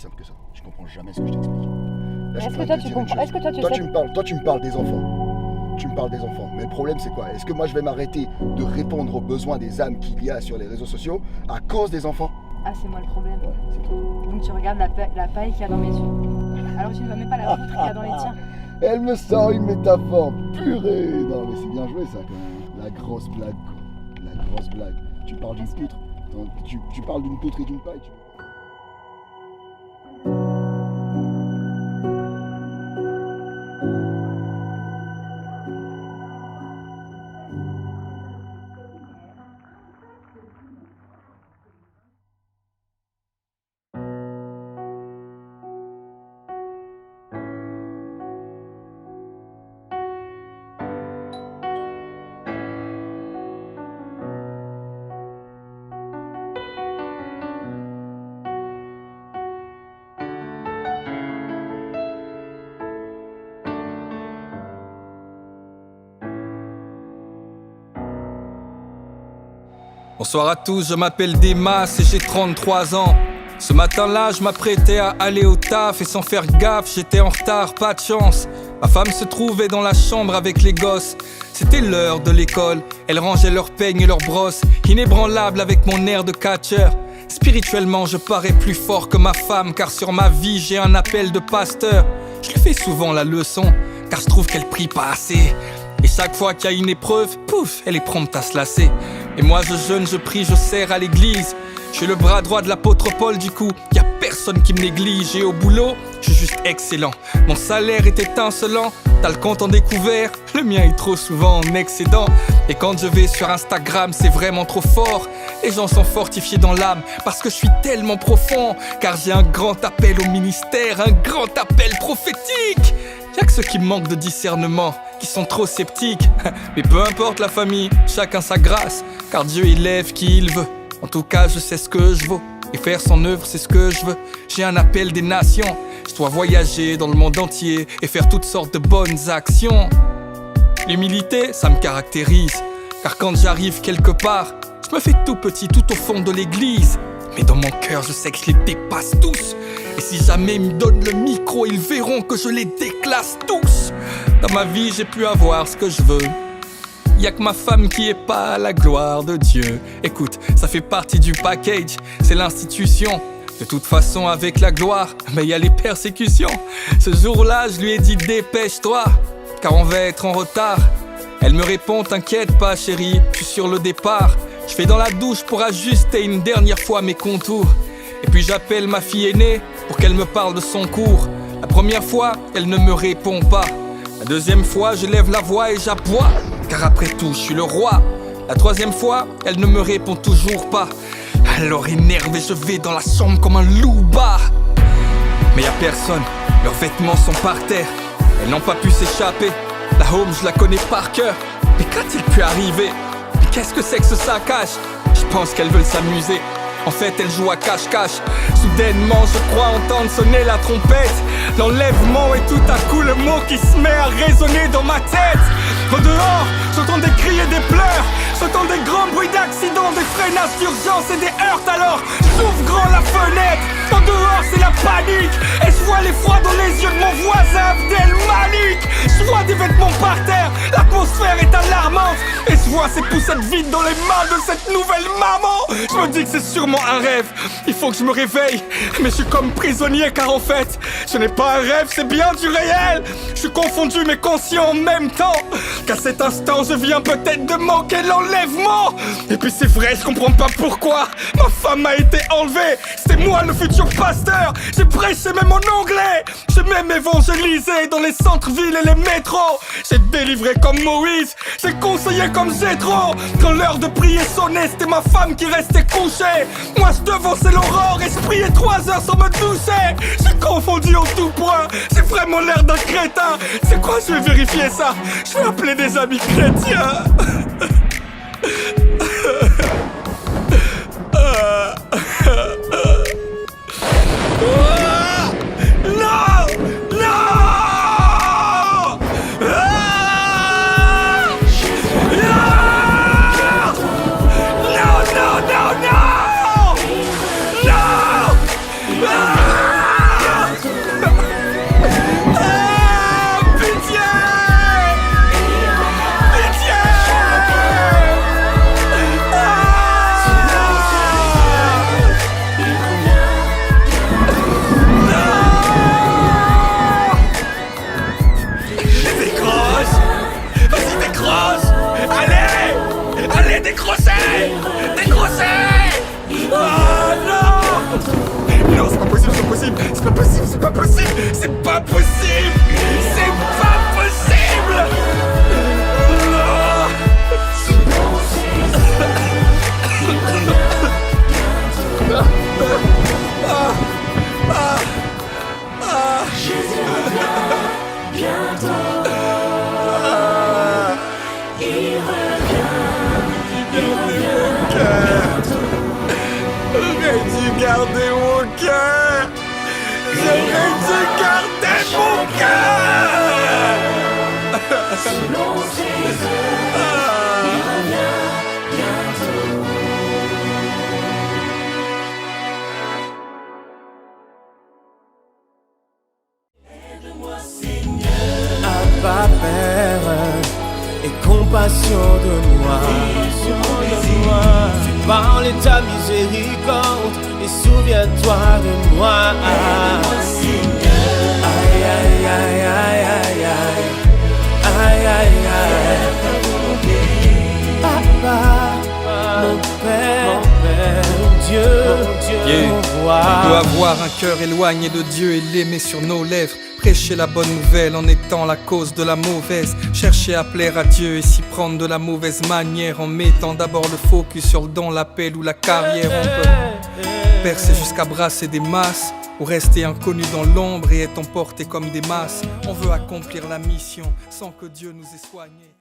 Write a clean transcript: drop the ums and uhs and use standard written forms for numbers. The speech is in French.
simple que ça. Tu comprends jamais ce que je t'explique. Là, Est-ce que toi tu comprends? Est-ce que toi tu sais? Toi, tu me parles des enfants. Tu me parles des enfants. Mais le problème, c'est quoi? Est-ce que moi, je vais m'arrêter de répondre aux besoins des âmes qu'il y a sur les réseaux sociaux à cause des enfants? Ah, c'est moi le problème. Ouais, c'est toi. Donc tu regardes la paille qu'il y a dans mes yeux. Alors tu ne vois même pas la poutre qu'il y a dans les tiens. Elle me sort une métaphore purée. Non, mais c'est bien joué ça quand même. La grosse blague, quoi. La grosse blague. Tu parles d'une poutre. Tu parles d'une poutre et d'une paille. Bonsoir à tous, je m'appelle Demas et j'ai 33 ans. Ce matin-là, je m'apprêtais à aller au taf et sans faire gaffe, j'étais en retard, pas de chance. Ma femme se trouvait dans la chambre avec les gosses. C'était l'heure de l'école, elle rangeait leurs peignes et leurs brosses, inébranlable avec mon air de catcheur. Spirituellement, je parais plus fort que ma femme, car sur ma vie, j'ai un appel de pasteur. Je lui fais souvent la leçon, car je trouve qu'elle prie pas assez. Et chaque fois qu'il y a une épreuve, pouf, elle est prompte à se lasser. Et moi je jeûne, je prie, je sers à l'église. Je suis le bras droit de l'apôtre Paul du coup. Y a personne qui me néglige. Et au boulot, je suis juste excellent. Mon salaire est étincelant. T'as le compte en découvert, le mien est trop souvent en excédent. Et quand je vais sur Instagram, c'est vraiment trop fort. Les gens sont fortifiés dans l'âme parce que je suis tellement profond. Car j'ai un grand appel au ministère, un grand appel prophétique. Y'a que ceux qui manquent de discernement, qui sont trop sceptiques. Mais peu importe la famille, chacun sa grâce. Car Dieu élève qui il veut. En tout cas je sais ce que je vaux. Et faire son œuvre c'est ce que je veux. J'ai un appel des nations. Je dois voyager dans le monde entier et faire toutes sortes de bonnes actions. L'humilité, ça me caractérise. Car quand j'arrive quelque part, je me fais tout petit tout au fond de l'église. Mais dans mon cœur je sais que je les dépasse tous. Et si jamais ils me donnent le micro, ils verront que je les déclasse tous. Dans ma vie j'ai pu avoir ce que je veux. Y'a que ma femme qui est pas à la gloire de Dieu. Écoute, ça fait partie du package, c'est l'institution. De toute façon avec la gloire, mais y a les persécutions. Ce jour-là je lui ai dit dépêche-toi, car on va être en retard. Elle me répond t'inquiète pas chérie, je suis sur le départ. Je fais dans la douche pour ajuster une dernière fois mes contours. Et puis j'appelle ma fille aînée pour qu'elle me parle de son cours. La première fois, elle ne me répond pas. La deuxième fois, je lève la voix et j'aboie, car après tout, je suis le roi. La troisième fois, elle ne me répond toujours pas. Alors énervé, je vais dans la chambre comme un loupard. Mais y'a personne, leurs vêtements sont par terre. Elles n'ont pas pu s'échapper. La home, je la connais par cœur. Mais qu'a-t-il pu arriver? Mais qu'est-ce que c'est que ce saccage? Je pense qu'elles veulent s'amuser. En fait, elle joue à cache-cache. Soudainement, je crois entendre sonner la trompette. L'enlèvement et tout à coup le mot qui se met à résonner dans ma tête. Au dehors, j'entends des cris et des pleurs. J'entends des grands bruits d'accidents, des freinages d'urgence et des heurts. Alors, j'ouvre grand la fenêtre. En dehors, c'est la panique. Et je vois l'effroi dans les yeux de mon voisin Abdel Malik. Je vois des vêtements par terre. L'atmosphère est alarmante. Et je vois ces poussettes vides dans les mains de cette nouvelle maman. Je me dis que c'est sûrement un rêve. Il faut que je me réveille. Mais je suis comme prisonnier car en fait, ce n'est pas un rêve, c'est bien du réel. Je suis confondu mais conscient en même temps. Qu'à cet instant, je viens peut-être de manquer l'enlèvement. Et puis c'est vrai, je comprends pas pourquoi ma femme a été enlevée. C'était moi le futur pasteur. J'ai prêché même en anglais. J'ai même évangélisé dans les centres-villes et les métros. J'ai délivré comme Moïse. J'ai conseillé comme Jétro. Quand l'heure de prier sonnait, c'était ma femme qui restait couchée. Moi je devançais l'aurore et je priais 3 heures sans me doucher. J'ai confondu en tout point. J'ai vraiment l'air d'un crétin. C'est quoi, je vais vérifier ça. Je vais appeler des amis chrétiens. Des groseilles. Oh non. Non, c'est pas possible, c'est pas possible. C'est pas possible, c'est pas possible. C'est pas possible. C'est pas possible. Non. Jésus revient bientôt. Il revient bientôt. J'aurais dû garder mon cœur. J'aurais dû garder mon cœur. Selon ses œuvres, il revient bientôt. Aide-moi, Seigneur. Abba Père, aie compassion de moi. Fais parler ta miséricorde et souviens-toi de moi. Aide-moi, Seigneur. Aïe aïe aïe aïe aïe aïe aïe aïe aïe. Papa, mon Père, mon Dieu, Yeah. mon roi. On peut avoir un cœur éloigné de Dieu et l'aimer sur nos lèvres. Prêcher la bonne nouvelle en étant la cause de la mauvaise. Chercher à plaire à Dieu et s'y prendre de la mauvaise manière. En mettant d'abord le focus sur le don, l'appel ou la carrière. On peut percer jusqu'à brasser des masses ou rester inconnu dans l'ombre et être emporté comme des masses. On veut accomplir la mission sans que Dieu nous ait soignés.